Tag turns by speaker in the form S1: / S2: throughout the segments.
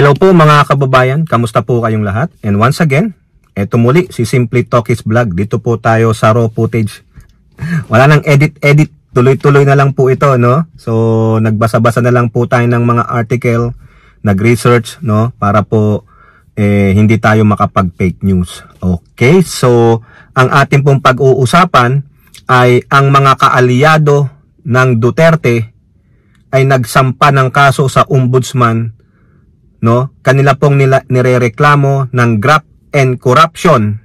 S1: Hello po mga kababayan, kamusta po kayong lahat? And once again, eto muli si Simply Talkies Vlog. Dito po tayo sa raw footage. Wala nang edit, tuloy-tuloy na lang po ito, no? So nagbasa-basa na lang po tayo ng mga article, nag-research, no? Para po hindi tayo makapag-fake news. Okay, so ang ating pong pag-uusapan ay ang mga kaalyado ng Duterte ay nagsampa ng kaso sa ombudsman, no? Kanila pong nirereklamo ng graft and corruption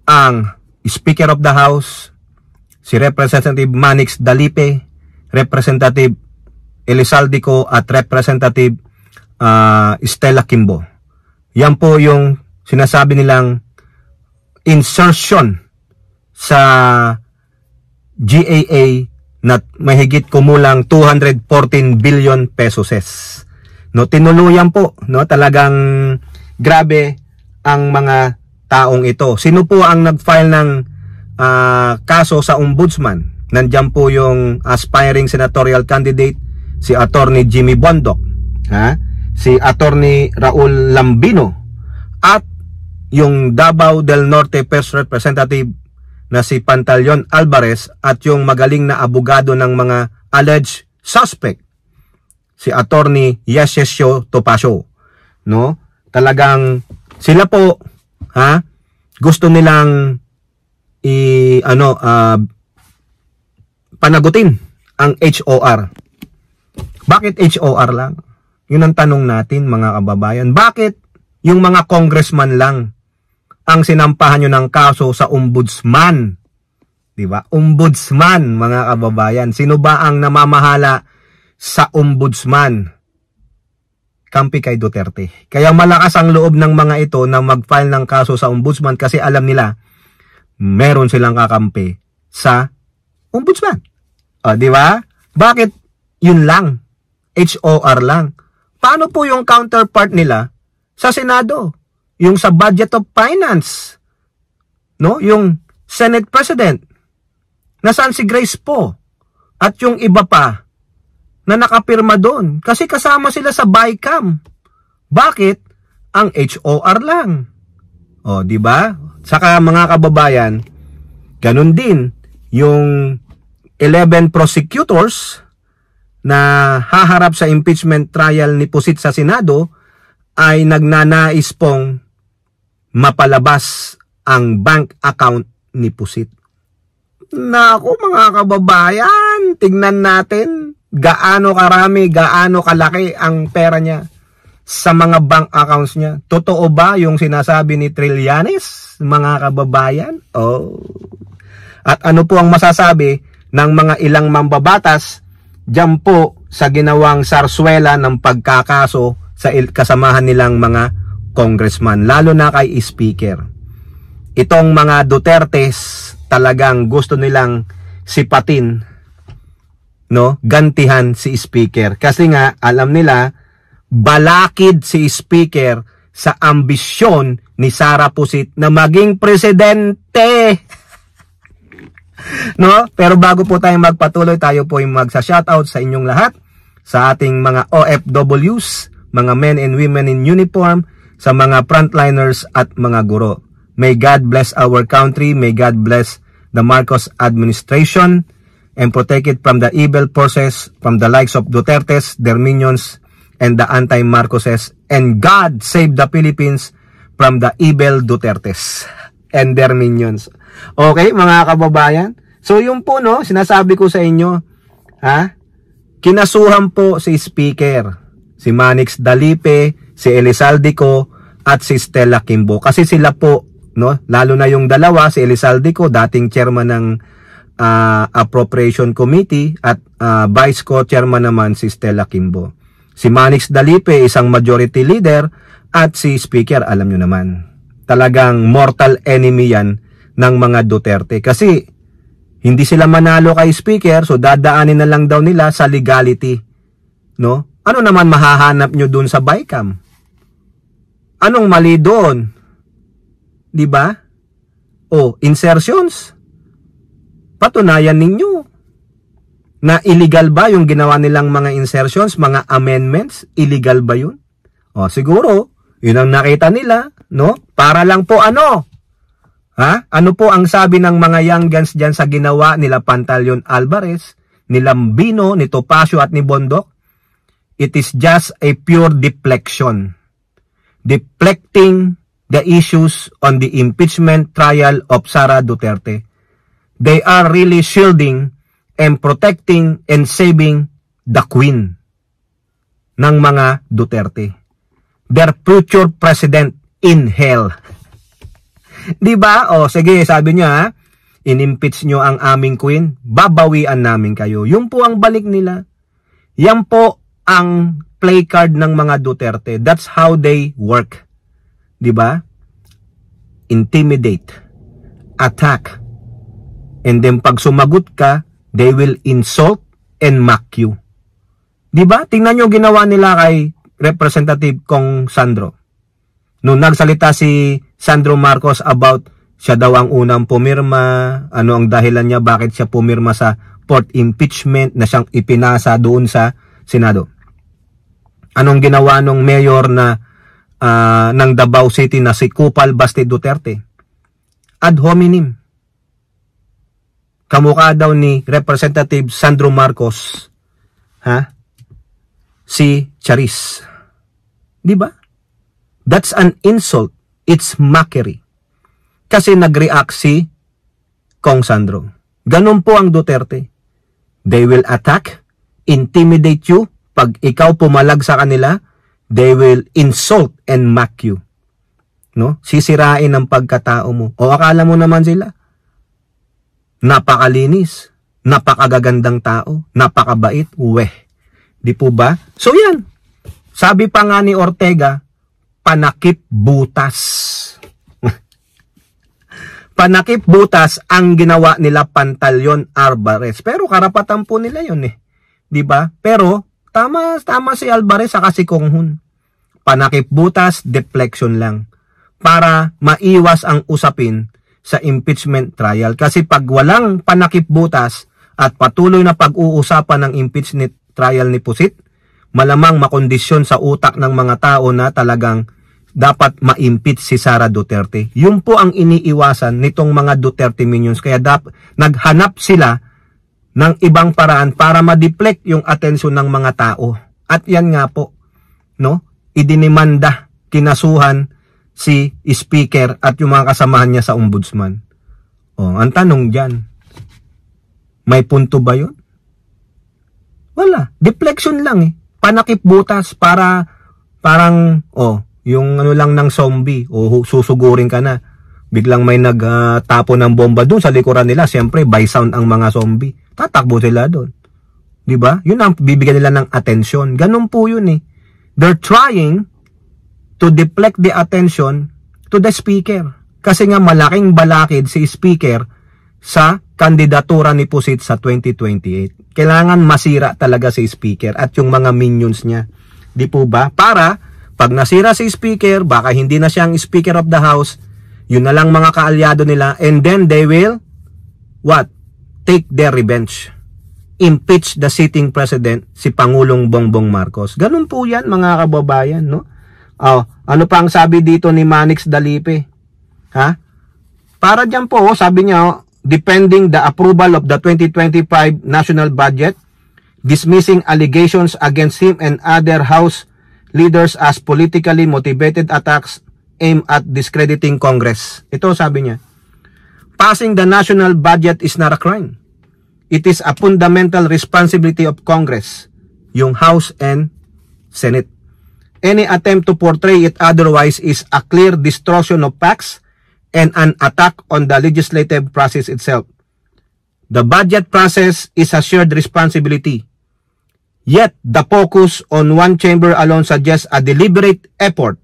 S1: ang Speaker of the House, si Representative Manix Dalipe, Representative Elizaldico at Representative Stella Kimbo. Yan po yung sinasabi nilang insertion sa GAA na mahigit kumulang 214 billion pesos. No, tinuluyan po, no, talagang grabe ang mga taong ito. Sino po ang nag-file ng kaso sa ombudsman? Nandiyan po yung aspiring senatorial candidate, si Attorney Jimmy Bondoc, si Attorney Raul Lambino, at yung Davao del Norte First Representative na si Pantaleon Alvarez, at yung magaling na abogado ng mga alleged suspect, si Attorney Yesesio Topacio, no? Talagang sila po gusto nilang panagutin ang HOR. Bakit HOR lang? Yun ang tanong natin mga kababayan. Bakit yung mga congressman lang ang sinampahan nyo ng kaso sa ombudsman? Diba? Ombudsman, mga kababayan. Sino ba ang namamahala sa ombudsman? Kampi kay Duterte. Kaya malakas ang loob ng mga ito na mag-file ng kaso sa ombudsman kasi alam nila meron silang kakampi sa ombudsman. O, diba? Bakit yun lang? HOR lang. Paano po yung counterpart nila sa Senado? Yung sa Budget of Finance, no? Yung Senate President, nasaan si Grace po? At yung iba pa na nakapirma doon. Kasi kasama sila sa BICAM. Bakit? Ang HOR lang. O, di ba? Saka mga kababayan, ganun din yung 11 prosecutors na haharap sa impeachment trial ni Pusit sa Senado ay nagnanais pong mapalabas ang bank account ni Pusit. Naku mga kababayan, tignan natin gaano karami, gaano kalaki ang pera niya sa mga bank accounts niya. Totoo ba yung sinasabi ni Trillanes, mga kababayan? Oh. At ano po ang masasabi ng mga ilang mambabatas diyan po sa ginawang sarswela ng pagkakaso sa kasamahan nilang mga congressman, lalo na kay Speaker. Itong mga Dutertes talagang gusto nilang sipatin, no, gantihan si Speaker. Kasi nga alam nila balakid si Speaker sa ambisyon ni Sara Pusit na maging presidente. No? Pero bago po tayo magpatuloy, tayo po yung magsa-shoutout sa inyong lahat, sa ating mga OFWs, mga men and women in uniform, sa mga frontliners at mga guro. May God bless our country, may God bless the Marcos administration, and protect it from the evil forces, from the likes of Dutertes, their minions, and the anti-Marcoses, and God save the Philippines from the evil Dutertes and their minions. Okay, mga kababayan? So yung po, no, sinasabi ko sa inyo, kinasuhan po si Speaker, si Manix Dalipe, si Elizaldico, at si Stella Kimbo. Kasi sila po, no, lalo na yung dalawa, si Elizaldico, dating chairman ng Appropriation Committee, at vice co-chairman naman si Stella Kimbo. Si Manix Dalipe, isang majority leader, at si Speaker, alam nyo naman, talagang mortal enemy yan ng mga Duterte. Kasi hindi sila manalo kay Speaker, so dadaanin na lang daw nila sa legality, no? Ano naman mahahanap nyo dun sa BICAM? Anong mali doon? Di ba? O, insertions. Patunayan ninyo na illegal ba yung ginawa nilang mga insertions, mga amendments? Illegal ba yun? O siguro, yun ang nakita nila, no? Para lang po ano? Ha? Ano po ang sabi ng mga young guns dyan sa ginawa nila Pantaleon Alvarez, ni Lambino, ni Topacio at ni Bondoc? It is just a pure deflection. Deflecting the issues on the impeachment trial of Sara Duterte. They are really shielding and protecting and saving the queen ng mga Duterte. Their future president in hell. Diba? O sige, sabi niya, ha? In-impeach nyo ang aming queen, babawian namin kayo. Yun po ang balik nila. Yan po ang play card ng mga Duterte. That's how they work. Diba? Intimidate. Attack. And then pag sumagot ka, they will insult and mock you. Diba? Tingnan nyo ginawa nila kay Representative Kong Sandro. Nung nagsalita si Sandro Marcos about siya daw ang unang pumirma, ano ang dahilan niya, bakit siya pumirma sa fourth impeachment na siyang ipinasa doon sa Senado. Anong ginawa nung mayor na ng Davao City na si Kupal Basti Duterte? Ad hominem. Kamukha daw ni Representative Sandro Marcos, ha? Si Charis. Diba? That's an insult. It's mockery. Kasi nag-react si Kong Sandro. Ganun po ang Duterte. They will attack, intimidate you. Pag ikaw pumalag sa kanila, they will insult and mock you. No? Sisirain ang pagkatao mo. O akala mo naman sila, napakalinis, napakagagandang tao, napakabait, weh. Di po ba? So yan. Sabi pa nga ni Ortega, panakip butas. Panakip butas ang ginawa nila Pantaleon Alvarez. Pero karapatan po nila yun eh. Diba? Pero tama si Alvarez saka si Kong Hun. Panakip butas, deflection lang. Para maiwas ang usapin sa impeachment trial. Kasi pag walang panakip butas at patuloy na pag-uusapan ng impeachment trial ni Pusit, malamang makondisyon sa utak ng mga tao na talagang dapat ma-impeach si Sara Duterte. Yun po ang iniiwasan nitong mga Duterte minions. Kaya naghanap sila ng ibang paraan para ma-deflect yung atensyon ng mga tao. At yan nga po, no? Idinimanda, kinasuhan si Speaker at yung mga kasamahan niya sa Ombudsman. O, ang tanong dyan, may punto ba yun? Wala. Deflection lang eh. Panakip butas para parang, yung ano lang ng zombie o susugurin ka na. Biglang may nagtapo ng bomba doon sa likuran nila. Siyempre, by sound ang mga zombie. Tatakbo sila doon. Diba? Yun ang bibigyan nila ng atensyon. Ganun po yun eh. They're trying to deflect the attention to the speaker. Kasi nga malaking balakid si speaker sa kandidatura ni Pusit sa 2028. Kailangan masira talaga si speaker at yung mga minions niya. Di po ba? Para pag nasira si speaker, baka hindi na siyang speaker of the house, yun na lang mga kaalyado nila, and then they will, what? Take their revenge. Impeach the sitting president, si Pangulong Bongbong Marcos. Ganun po yan, mga kababayan, no? Ano pa ang sabi dito ni Manix Dalipe? Ha? Para dyan po, sabi niya, defending the approval of the 2025 national budget, dismissing allegations against him and other House leaders as politically motivated attacks aimed at discrediting Congress. Ito sabi niya, passing the national budget is not a crime. It is a fundamental responsibility of Congress, yung House and Senate. Any attempt to portray it otherwise is a clear distortion of facts and an attack on the legislative process itself. The budget process is a shared responsibility. Yet, the focus on one chamber alone suggests a deliberate effort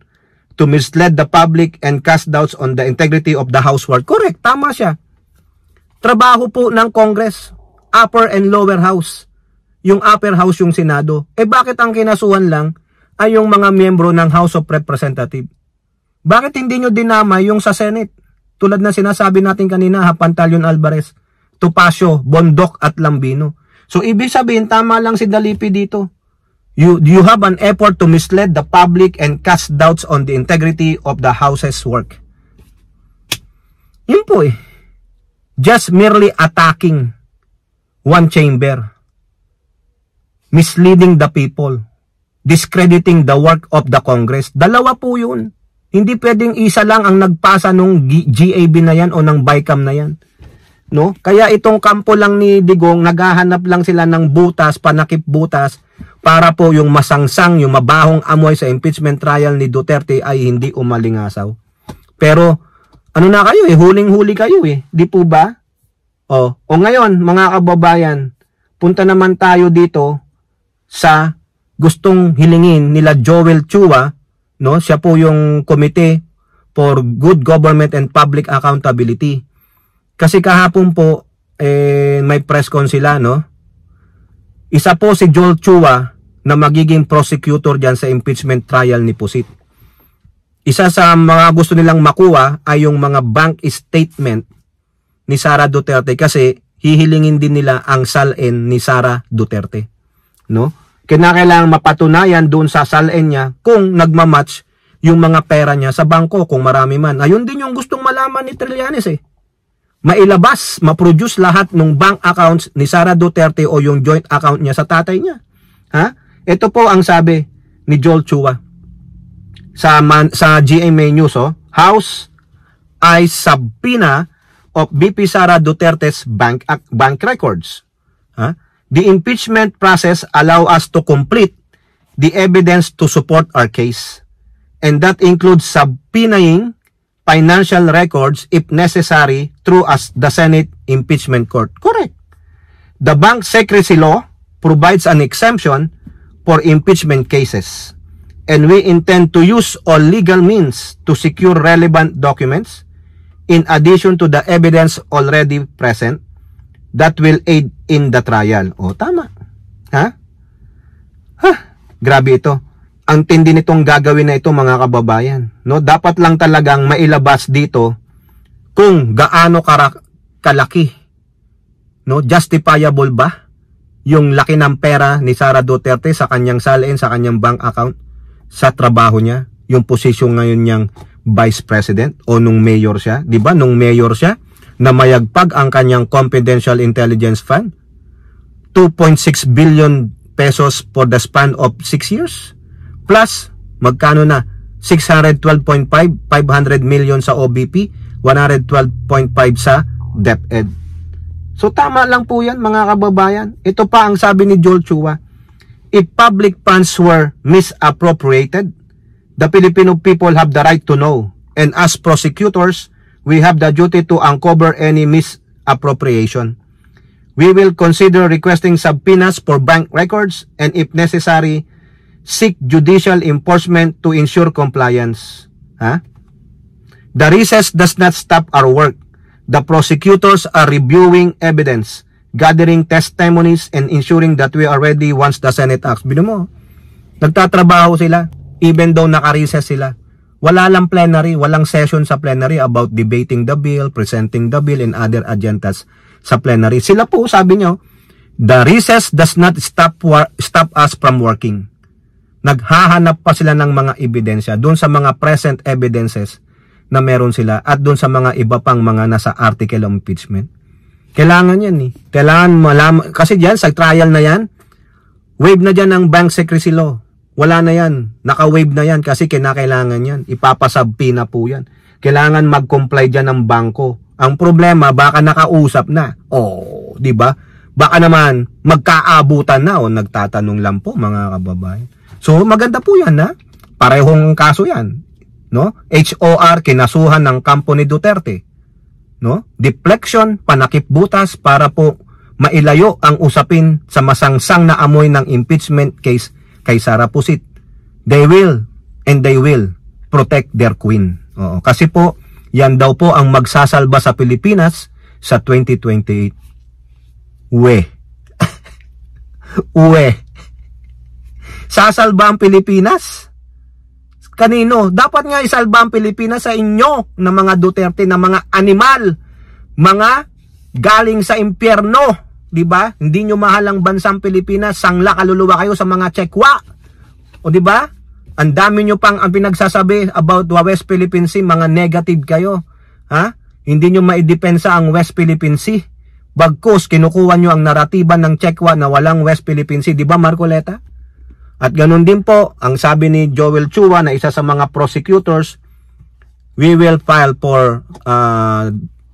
S1: to mislead the public and cast doubts on the integrity of the House work. Correct, tama siya. Trabaho po ng Congress, upper and lower house. Yung upper house yung Senado. Bakit ang kinasuhan lang ay yung mga miyembro ng House of Representatives? Bakit hindi nyo dinama yung sa Senate? Tulad na sinasabi natin kanina, Pantaleon Alvarez, Topacio, Bondoc at Lambino. So, ibig sabihin, tama lang si Dalipi dito. You have an effort to mislead the public and cast doubts on the integrity of the House's work. Yun po eh. Just merely attacking one chamber. Misleading the people. Discrediting the work of the Congress. Dalawa po yun. Hindi pwedeng isa lang ang nagpasa nung GAB na yan o ng BICAM na yan. No? Kaya itong kampo lang ni Digong, naghahanap lang sila ng butas, panakip butas, para po yung masangsang, yung mabahong amoy sa impeachment trial ni Duterte ay hindi umalingasaw. Pero, ano na kayo eh, huling-huli kayo eh. Di po ba? O ngayon, mga kababayan, punta naman tayo dito sa gustong hilingin nila Joel Chua, no? Siya po yung Committee for Good Government and Public Accountability. Kasi kahapon po, may press con sila, no? Isa po si Joel Chua na magiging prosecutor dyan sa impeachment trial ni Pusit. Isa sa mga gusto nilang makuha ay yung mga bank statement ni Sara Duterte kasi hihilingin din nila ang SALN ni Sara Duterte. No? Kinakailangan mapatunayan doon sa SALN niya kung nagmamatch yung mga pera niya sa bangko kung marami man. Ayun din yung gustong malaman ni Trillanes eh. Mailabas, maproduce lahat ng bank accounts ni Sara Duterte o yung joint account niya sa tatay niya. Ha? Ito po ang sabi ni Joel Chua sa GMA News. House ay subpoena of BP Sara Duterte's bank records. Ha? The impeachment process allow us to complete the evidence to support our case. And that includes subpoenaing financial records if necessary through the Senate Impeachment Court. Correct. The bank secrecy law provides an exemption for impeachment cases. And we intend to use all legal means to secure relevant documents in addition to the evidence already present that will aid in the trial. O, tama. Ha? Grabe ito. Ang tindi nitong gagawin na ito, mga kababayan. No, dapat lang talagang mailabas dito kung gaano kalaki. No, justifiable ba yung laki ng pera ni Sara Duterte sa kanyang SALN, sa kanyang bank account, sa trabaho niya, yung posisyon ngayon niyang vice president o nung mayor siya, 'di ba? Nung mayor siya na mayagpag ang kanyang confidential intelligence fund, 2.6 billion pesos for the span of 6 years. Plus, magkano na? 612.5, 500 million sa OBP, 112.5 sa DepEd. So tama lang po yan, mga kababayan. Ito pa ang sabi ni Joel Chua. If public funds were misappropriated, the Filipino people have the right to know. And as prosecutors, we have the duty to uncover any misappropriation. We will consider requesting subpoenas for bank records and if necessary, seek judicial enforcement to ensure compliance. The recess does not stop our work. The prosecutors are reviewing evidence, gathering testimonies, and ensuring that we are ready once the Senate acts. Bino mo, nagtatrabaho sila, even though naka-recess sila. Wala lang plenary, walang session sa plenary about debating the bill, presenting the bill, and other agendas sa plenary. Sila po, sabi nyo, the recess does not stop us from working. Naghahanap pa sila ng mga ebidensya doon sa mga present evidences na meron sila at doon sa mga iba pang mga nasa article of impeachment. Kailangan yan eh. Kailangan malaman. Kasi dyan, sa trial na yan, waive na dyan ang bank secrecy law. Wala na yan. Naka-waive na yan kasi kinakailangan yan. Ipapasubpoena po yan. Kailangan mag-comply dyan ng bangko. Ang problema, baka nakausap na. Oh, di ba? Baka naman magkaabutan na o nagtatanong lang po, mga kababayan. So maganda po yan, ha? Parehong kaso yan, no? HOR, kinasuhan ng kampo ni Duterte, no? Deflection, panakip butas para po mailayo ang usapin sa masangsang na amoy ng impeachment case kay Sara Pusit. They will protect their queen. Oo, kasi po yan daw po ang magsasalba sa Pilipinas sa 2028. Uwe. Sasalba ang Pilipinas? Kanino? Dapat nga isalba ang Pilipinas sa inyo na mga Duterte, na mga animal, mga galing sa impyerno, 'di ba? Hindi nyo mahal ang bansang Pilipinas, sangla kaluluwa kayo sa mga Tsekwa. O 'di ba? Ang dami nyo pang ang pinagsasabi about the West Philippine Sea, mga negative kayo. Ha? Hindi nyo maidepensa ang West Philippine Sea. Bagkus kinukuha nyo ang naratiba ng Tsekwa na walang West Philippine Sea, 'di ba, Marcoleta? At ganun din po, ang sabi ni Joel Chua na isa sa mga prosecutors, we will file for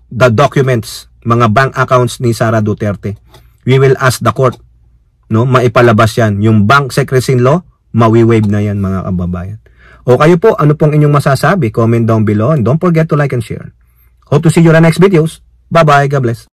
S1: the documents, mga bank accounts ni Sara Duterte. We will ask the court, no, maipalabas yan. Yung bank secrecy law, mawi-waive na yan, mga kababayan. O kayo po, ano pong inyong masasabi? Comment down below and don't forget to like and share. Hope to see you in the next videos. Bye-bye. God bless.